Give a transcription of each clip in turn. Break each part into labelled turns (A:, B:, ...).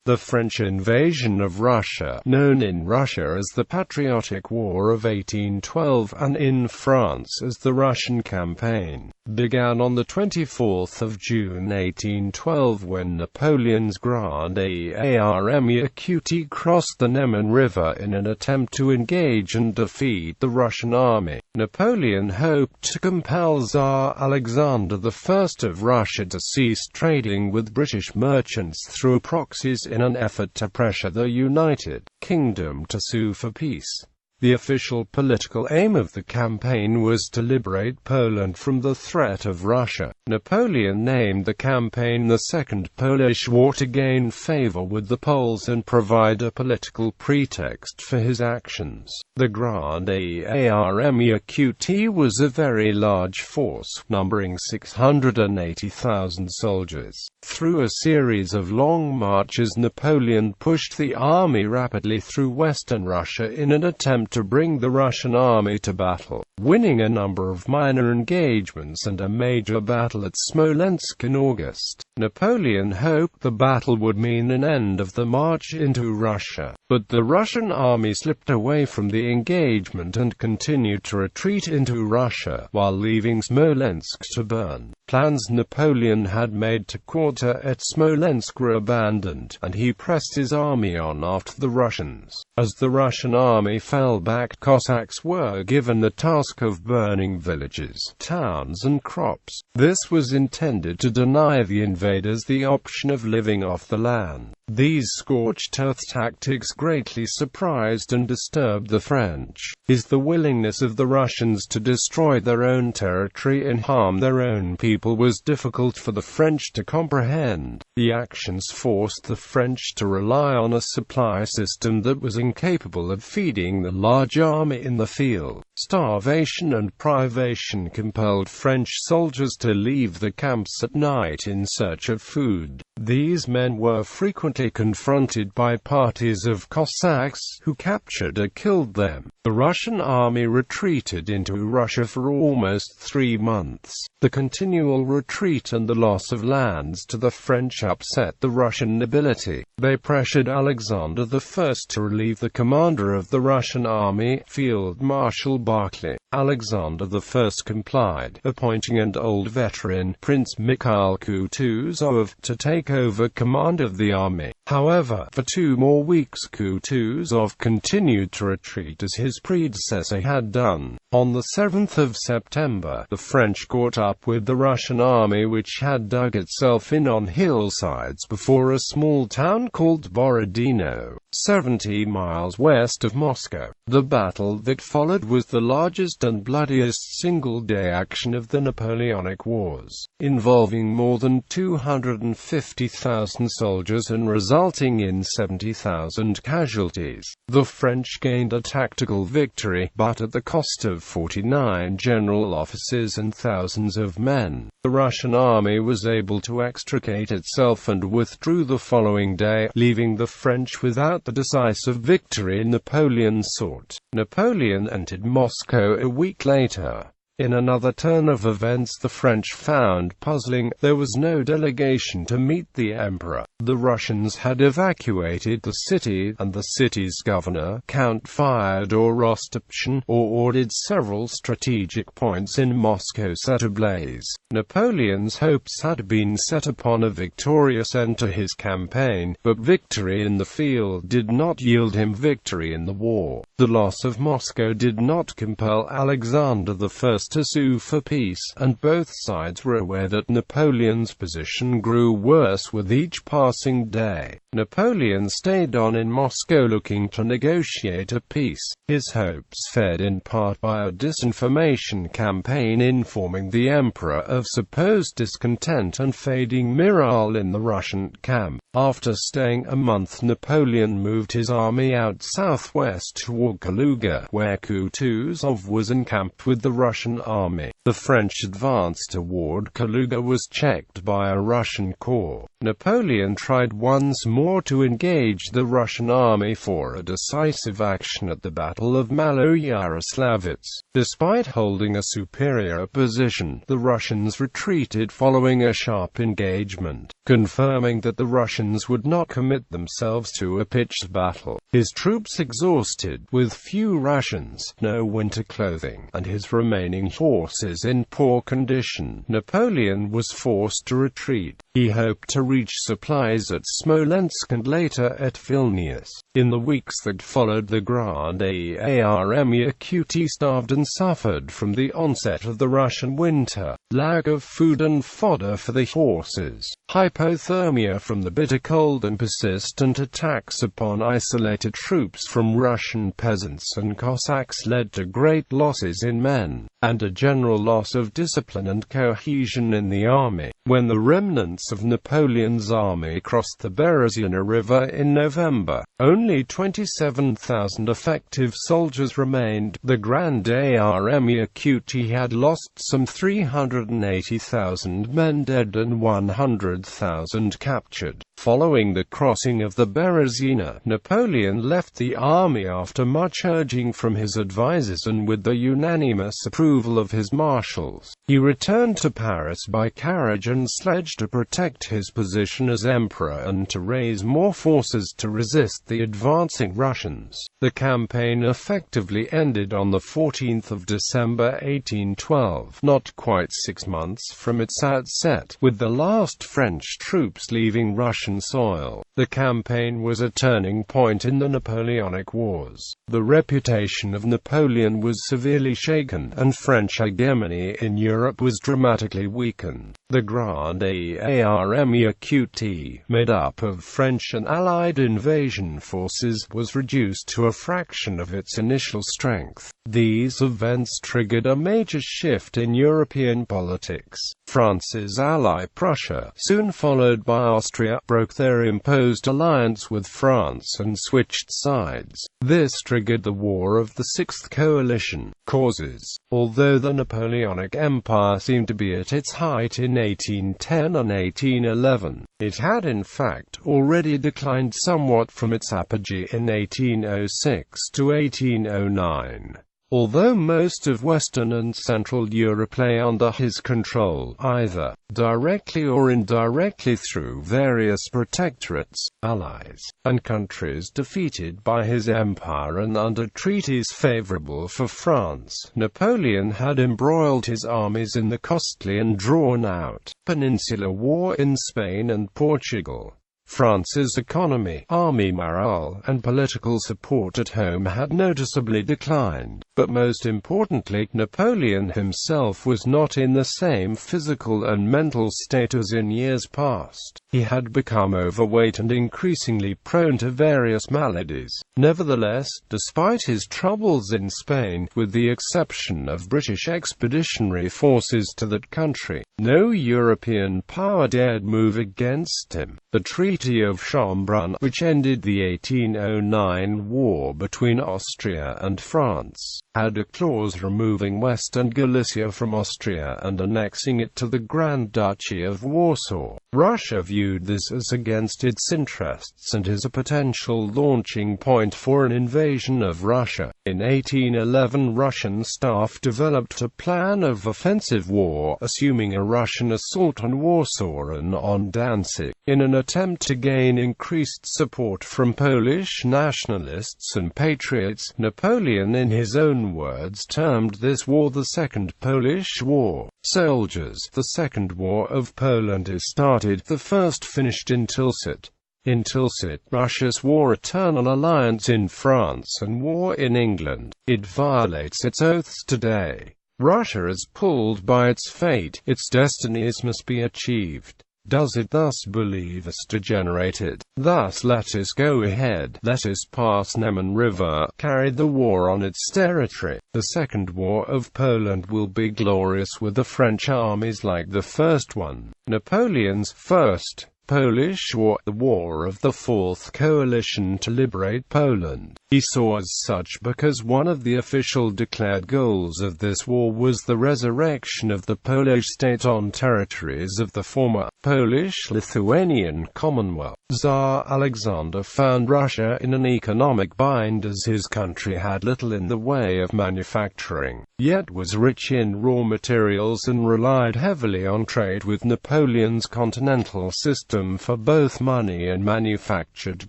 A: The French invasion of Russia, known in Russia as the Patriotic War of 1812 and in France as the Russian Campaign, began on the 24th of June 1812 when Napoleon's Grande Armée Equute crossed the Neman River in an attempt to engage and defeat the Russian army. Napoleon hoped to compel Tsar Alexander I of Russia to cease trading with British merchants through proxies in an effort to pressure the United Kingdom to sue for peace. The official political aim of the campaign was to liberate Poland from the threat of Russia. Napoleon named the campaign the Second Polish War to gain favor with the Poles and provide a political pretext for his actions. The Grande Armée Equute was a very large force, numbering 680,000 soldiers. Through a series of long marches, Napoleon pushed the army rapidly through western Russia in an attempt to bring the Russian army to battle, winning a number of minor engagements and a major battle at Smolensk in August. Napoleon hoped the battle would mean an end of the march into Russia, but the Russian army slipped away from the engagement and continued to retreat into Russia, while leaving Smolensk to burn. Plans Napoleon had made to quarter at Smolensk were abandoned, and he pressed his army on after the Russians. As the Russian army fell back, Cossacks were given the task of burning villages, towns and crops. This was intended to deny the invaders the option of living off the land. These scorched earth tactics greatly surprised and disturbed the French. The willingness of the Russians to destroy their own territory and harm their own people was difficult for the French to comprehend. The actions forced the French to rely on a supply system that was incapable of feeding the large army in the field. Starvation and privation compelled French soldiers to leave the camps at night in search of food. These men were frequently confronted by parties of Cossacks, who captured or killed them. The Russian army retreated into Russia for almost 3 months. The continual retreat and the loss of lands to the French upset the Russian nobility. They pressured Alexander I to relieve the commander of the Russian army, Field Marshal Barclay. Alexander I complied, appointing an old veteran, Prince Mikhail Kutuzov, to take over command of the army. However, for 2 more weeks Kutuzov continued to retreat as his predecessor had done. On the 7th of September, the French caught up with the Russian army, which had dug itself in on hillsides before a small town called Borodino, 70 miles west of Moscow. The battle that followed was the largest and bloodiest single-day action of the Napoleonic Wars, involving more than 250,000 soldiers and resulting in 70,000 casualties. The French gained a tactical victory, but at the cost of 49 general officers and thousands of men. The Russian army was able to extricate itself and withdrew the following day, leaving the French without the decisive victory Napoleon sought. Napoleon entered Moscow a week later. In another turn of events the French found puzzling, there was no delegation to meet the emperor. The Russians had evacuated the city, and the city's governor, Count Fyodor Rostopchin, ordered several strategic points in Moscow set ablaze. Napoleon's hopes had been set upon a victorious end to his campaign, but victory in the field did not yield him victory in the war. The loss of Moscow did not compel Alexander I to sue for peace, and both sides were aware that Napoleon's position grew worse with each passing day. Napoleon stayed on in Moscow looking to negotiate a peace. His hopes fed in part by a disinformation campaign informing the emperor of supposed discontent and fading morale in the Russian camp. After staying a month, Napoleon moved his army out southwest toward Kaluga, where Kutuzov was encamped with the Russian army. The French advance toward Kaluga was checked by a Russian corps. Napoleon tried once more to engage the Russian army for a decisive action at the Battle of Maloyaroslavets. Despite holding a superior position, the Russians retreated following a sharp engagement, confirming that the Russians Russians would not commit themselves to a pitched battle. His troops exhausted, with few rations, no winter clothing, and his remaining forces in poor condition, Napoleon was forced to retreat. He hoped to reach supplies at Smolensk and later at Vilnius. In the weeks that followed, the Grande Armée acutely starved and suffered from the onset of the Russian winter, lack of food and fodder for the horses, hypothermia from the bitter cold, and persistent attacks upon isolated troops from Russian peasants and Cossacks led to great losses in men, and a general loss of discipline and cohesion in the army. When the remnants of Napoleon's army crossed the Berezina River in November, only 27,000 effective soldiers remained. The Grande Armée acutely had lost some 380,000 men dead and 100,000 captured. Following the crossing of the Berezina, Napoleon left the army after much urging from his advisers and with the unanimous approval of his marshals. He returned to Paris by carriage and sledge to protect his position as emperor and to raise more forces to resist the advancing Russians. The campaign effectively ended on the 14th of December 1812, not quite 6 months from its outset, with the last French troops leaving Russian soil. The campaign was a turning point in the Napoleonic Wars. The reputation of Napoleon was severely shaken, and French hegemony in Europe was dramatically weakened. The Grande Armée QT, made up of French and Allied invasion forces, was reduced to a fraction of its initial strength. These events triggered a major shift in European politics. France's ally Prussia, soon followed by Austria, broke their imposed alliance with France and switched sides. This triggered the War of the Sixth Coalition. Causes: although the Napoleonic Empire seemed to be at its height in 1810 and 1811, it had in fact already declined somewhat from its apogee in 1806 to 1809. Although most of Western and Central Europe lay under his control, either directly or indirectly through various protectorates, allies, and countries defeated by his empire and under treaties favorable for France, Napoleon had embroiled his armies in the costly and drawn-out Peninsular War in Spain and Portugal. France's economy, army morale, and political support at home had noticeably declined. But most importantly, Napoleon himself was not in the same physical and mental state as in years past. He had become overweight and increasingly prone to various maladies. Nevertheless, despite his troubles in Spain, with the exception of British expeditionary forces to that country, no European power dared move against him. The Treaty of Schonbrunn, which ended the 1809 war between Austria and France, had a clause removing Western Galicia from Austria and annexing it to the Grand Duchy of Warsaw. Russia viewed this as against its interests and as a potential launching point for an invasion of Russia. In 1811, Russian staff developed a plan of offensive war, assuming a Russian assault on Warsaw and on Danzig, in an attempt to gain increased support from Polish nationalists and patriots. Napoleon, in his own words, termed this war the Second Polish War. Soldiers: the Second War of Poland is started, the first finished in Tilsit. In Tilsit, Russia swore eternal alliance in France and war in England. It violates its oaths today. Russia is pulled by its fate. Its destinies must be achieved. Does it thus believe us degenerated? Thus let us go ahead, let us pass Neman River, carried the war on its territory. The Second War of Poland will be glorious with the French armies like the first one. Napoleon's First Polish War, the War of the Fourth Coalition to liberate Poland, he saw as such because one of the official declared goals of this war was the resurrection of the Polish state on territories of the former Polish-Lithuanian Commonwealth. Tsar Alexander found Russia in an economic bind as his country had little in the way of manufacturing, yet was rich in raw materials and relied heavily on trade with Napoleon's continental system for both money and manufactured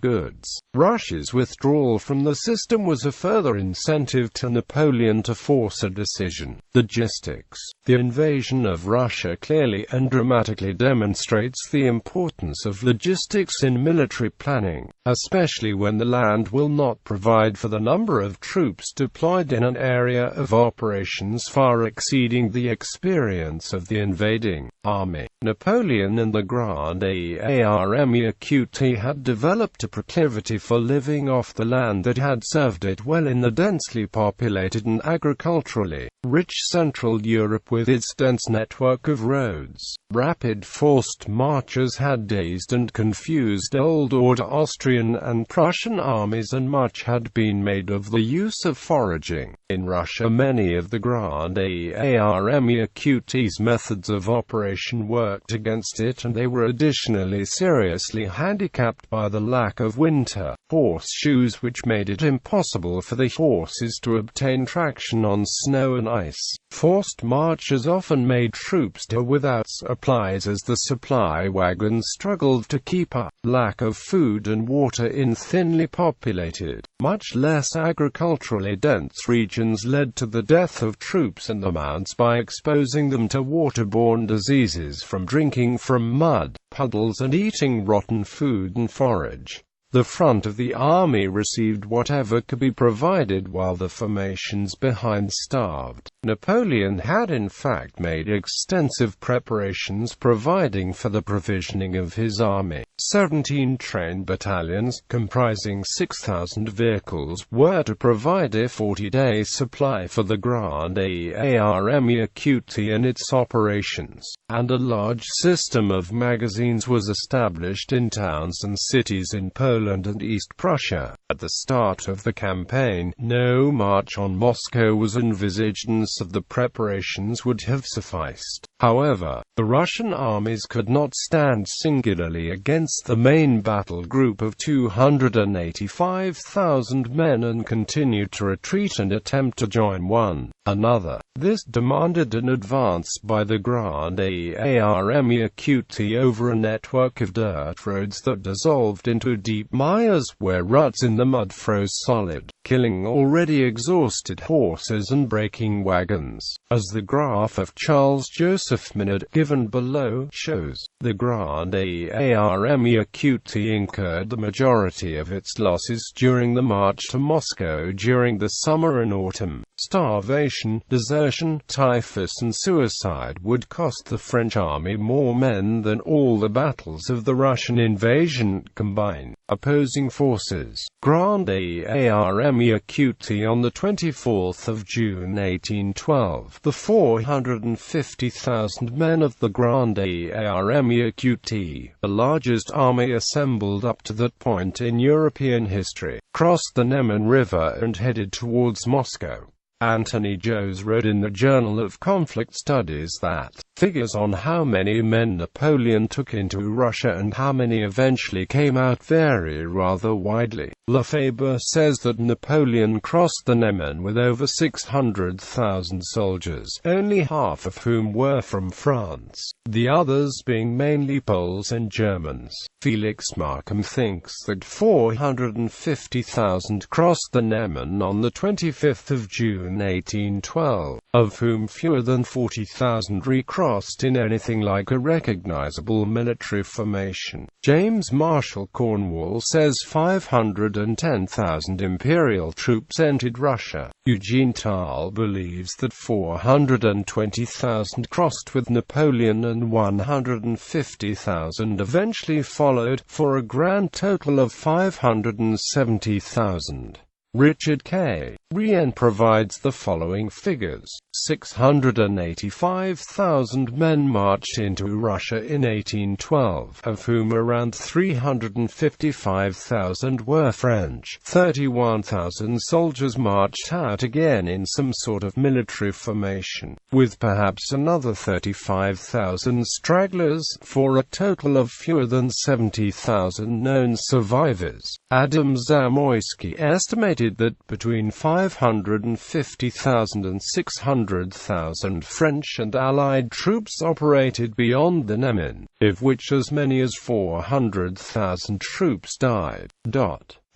A: goods. Russia's withdrawal from the system was a further incentive to Napoleon to force a decision. Logistics. The invasion of Russia clearly and dramatically demonstrates the importance of logistics in military planning, especially when the land will not provide for the number of troops deployed in an area of operations far exceeding the experience of the invading army. Napoleon and the Grande Armée Qt had developed a proclivity for living off the land that had served it well in the densely populated and agriculturally rich Central Europe with its dense network of roads. Rapid forced marches had dazed and confused old order Austrian and Prussian armies, and much had been made of the use of foraging. In Russia, many of the Grande Armée Qt's methods of operation worked against it, and they were additionally seriously handicapped by the lack of winter horseshoes, which made it impossible for the horses to obtain traction on snow and ice. Forced marches often made troops do without supplies as the supply wagons struggled to keep up. Lack of food and water in thinly populated, much less agriculturally dense regions led to the death of troops and the mounts by exposing them to waterborne diseases from drinking from mud puddles and eating rotten food and forage. The front of the army received whatever could be provided while the formations behind starved. Napoleon had in fact made extensive preparations providing for the provisioning of his army. 17 trained battalions, comprising 6,000 vehicles, were to provide a 40-day supply for the Grande Armée Qt in its operations, and a large system of magazines was established in towns and cities in Poland and East Prussia. At the start of the campaign, no march on Moscow was envisaged, and so the preparations would have sufficed. However, the Russian armies could not stand singularly against the main battle group of 285,000 men and continued to retreat and attempt to join one another. This demanded an advance by the Grande Armée Qt over a network of dirt roads that dissolved into deep mires where ruts in the mud froze solid, killing already exhausted horses and breaking wagons. As the graph of Charles Joseph Minard given below shows, the Grande Armée Qt incurred the majority of its losses during the march to Moscow during the summer and autumn. Starvation, desertion, typhus and suicide would cost the French army more men than all the battles of the Russian invasion combined. Opposing forces. Grande Armée Qt on the 24th of June 1812. The 450,000 men of the Grande Armée Qt, the largest army assembled up to that point in European history, crossed the Neman River and headed towards Moscow. Anthony Joes wrote in the Journal of Conflict Studies that figures on how many men Napoleon took into Russia and how many eventually came out vary rather widely. Lefebvre says that Napoleon crossed the Neman with over 600,000 soldiers, only half of whom were from France, the others being mainly Poles and Germans. Felix Markham thinks that 450,000 crossed the Neman on the 25th of June 1812, of whom fewer than 40,000 recrossed in anything like a recognizable military formation. James Marshall Cornwall says 510,000 imperial troops entered Russia. Eugene Tal believes that 420,000 crossed with Napoleon and 150,000 eventually followed, for a grand total of 570,000. Richard K. Rien provides the following figures. 685,000 men marched into Russia in 1812, of whom around 355,000 were French. 31,000 soldiers marched out again in some sort of military formation, with perhaps another 35,000 stragglers, for a total of fewer than 70,000 known survivors. Adam Zamoyski estimated that between 550,000 and 600,000 French and Allied troops operated beyond the Neman, of which as many as 400,000 troops died.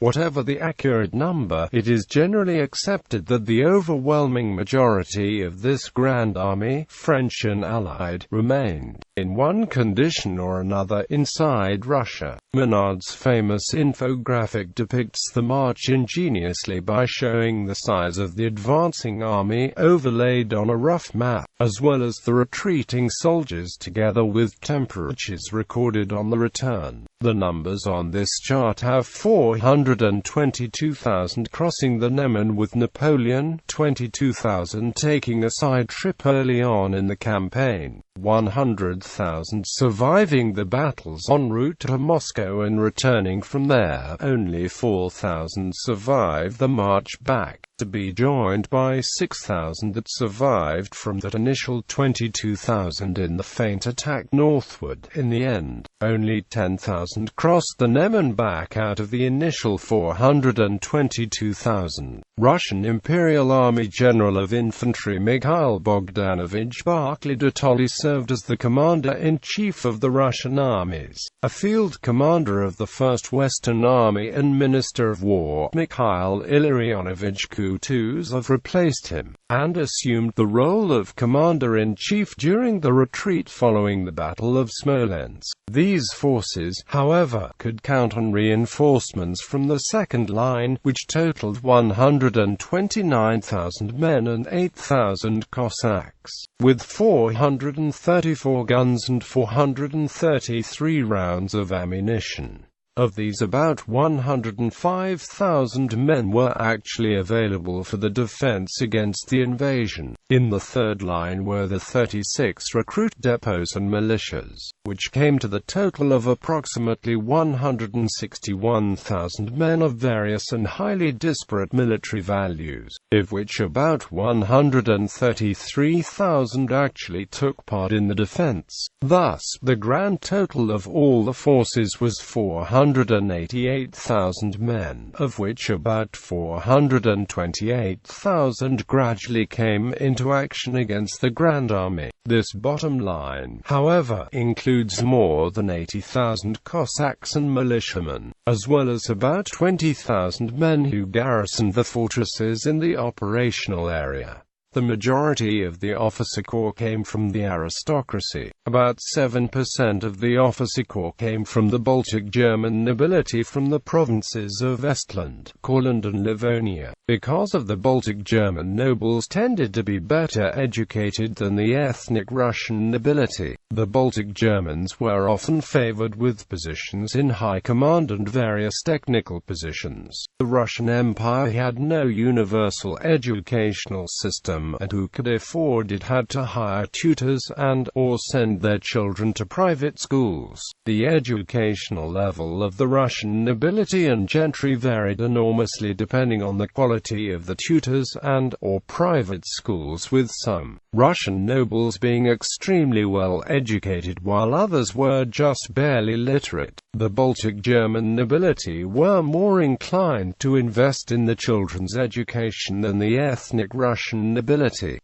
A: Whatever the accurate number, it is generally accepted that the overwhelming majority of this Grand Army, French and Allied, remained, in one condition or another, inside Russia. Menard's famous infographic depicts the march ingeniously by showing the size of the advancing army overlaid on a rough map, as well as the retreating soldiers together with temperatures recorded on the return. The numbers on this chart have 422,000 crossing the Neman with Napoleon, 22,000 taking a side trip early on in the campaign, 100,000 surviving the battles en route to Moscow and returning from there. Only 4,000 survived the march back, to be joined by 6,000 that survived from that initial 22,000 in the feint attack northward. In the end, only 10,000 crossed the Neman back out of the initial 422,000. Russian Imperial Army General of Infantry Mikhail Bogdanovich Barclay de Tolly served as the Commander-in-Chief of the Russian armies. A field commander of the First Western Army and Minister of War, Mikhail Illarionovich Kutuzov, replaced him, and assumed the role of Commander-in-Chief during the retreat following the Battle of Smolensk. These forces, however, could count on reinforcements from the second line, which totaled 129,000 men and 8,000 Cossacks, with 434 guns and 433 rounds of ammunition. Of these, about 105,000 men were actually available for the defense against the invasion. In the third line were the 36 recruit depots and militias, which came to the total of approximately 161,000 men of various and highly disparate military values, of which about 133,000 actually took part in the defense. Thus, the grand total of all the forces was 488,000 men, of which about 428,000 gradually came into action against the Grand Army. This bottom line, however, includes more than 80,000 Cossacks and militiamen, as well as about 20,000 men who garrisoned the fortresses in the operational area. The majority of the officer corps came from the aristocracy. About 7% of the officer corps came from the Baltic German nobility from the provinces of Estland, Courland and Livonia. Because of the Baltic German nobles tended to be better educated than the ethnic Russian nobility, the Baltic Germans were often favored with positions in high command and various technical positions. The Russian Empire had no universal educational system, and who could afford it had to hire tutors and/or send their children to private schools. The educational level of the Russian nobility and gentry varied enormously depending on the quality of the tutors and/or private schools, with some Russian nobles being extremely well educated while others were just barely literate. The Baltic German nobility were more inclined to invest in the children's education than the ethnic Russian nobility,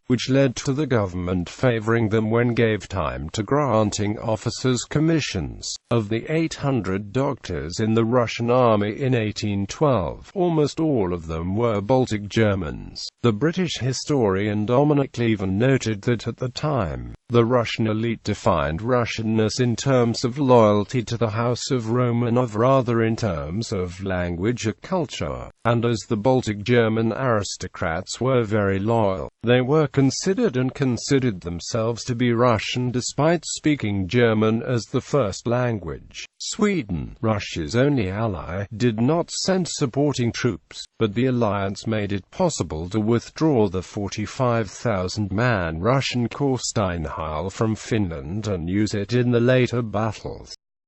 A: which led to the government favoring them when gave time to granting officers commissions. Of the 800 doctors in the Russian army in 1812, almost all of them were Baltic Germans. The British historian Dominic Cleven noted that at the time, the Russian elite defined Russianness in terms of loyalty to the House of Romanov rather in terms of language or culture, and as the Baltic German aristocrats were very loyal, They were considered and considered themselves to be Russian despite speaking German as the first language. Sweden, Russia's only ally, did not send supporting troops, but the alliance made it possible to withdraw the 45,000-man Russian corps Steinheil from Finland and use it in the later battles.